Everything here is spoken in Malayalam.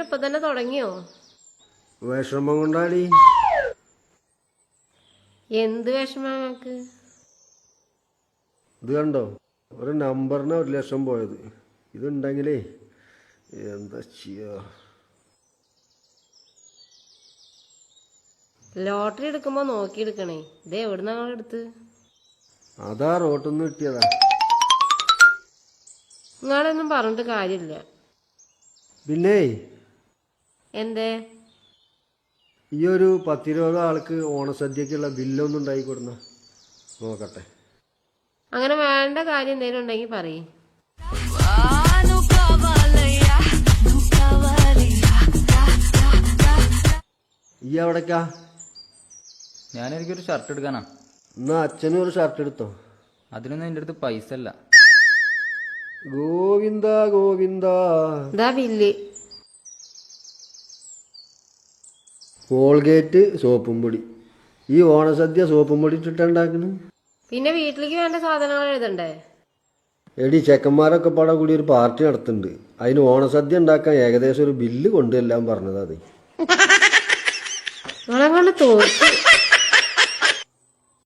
ഇപ്പൊ തന്നെ തുടങ്ങിയോ? വിഷമം കൊണ്ടാടി. എന്ത് വിഷമക്ക്? ഇത് കണ്ടോ, ഒരു നമ്പറിന് 1,00,000 പോയത്. ഇതുണ്ടെങ്കിലേ എന്താ ചെയ്യാ. ലോട്ടറി എടുക്കുമ്പോ നോക്കി എടുക്കണേ. ഇത് എവിടുന്ന എടുത്ത്? അതാ റോട്ടിന്ന് കിട്ടിയതാ. നിങ്ങളൊന്നും പറഞ്ഞിട്ട് കാര്യമില്ല. പിന്നെ എന്തേ? ഈ ഒരു 10-20 ആൾക്ക് ഓണസദ്യക്കുള്ള ബില്ലൊന്നും ഉണ്ടായി കൊടുന്ന നോക്കട്ടെ. അങ്ങനെ വേണ്ട കാര്യം എന്തെങ്കിലും ഉണ്ടെങ്കിൽ പറയേ. ഈ എവിടേക്കാ? ഞാനെനിക്കൊരു ഷർട്ട് എടുക്കാനാ. എന്നാ അച്ഛനും ഒരു ഷർട്ട് എടുത്തോ. അതിനൊന്നും എൻ്റെ അടുത്ത് പൈസ അല്ല. ഗോവിന്ദ ഗോവിന്ദ. ഇതാ ബില്ല്. കോൾഗേറ്റ് സോപ്പും പൊടി. ഈ ഓണസദ്യ സോപ്പും പൊടി ഇട്ടിട്ടുണ്ടാക്കുന്നു. പിന്നെ വീട്ടിലേക്ക് വേണ്ട സാധനങ്ങൾ എഴുതണ്ടേ? എടി, ചെക്കന്മാരൊക്കെ പാടെ കൂടി ഒരു പാർട്ടി നടത്തുന്നുണ്ട്. അതിന് ഓണസദ്യ ഉണ്ടാക്കാൻ ഏകദേശം ഒരു ബില്ല് കൊണ്ടുവല്ലാൻ പറഞ്ഞതാ. നിങ്ങളെ കൊണ്ട് തോറ്റ്.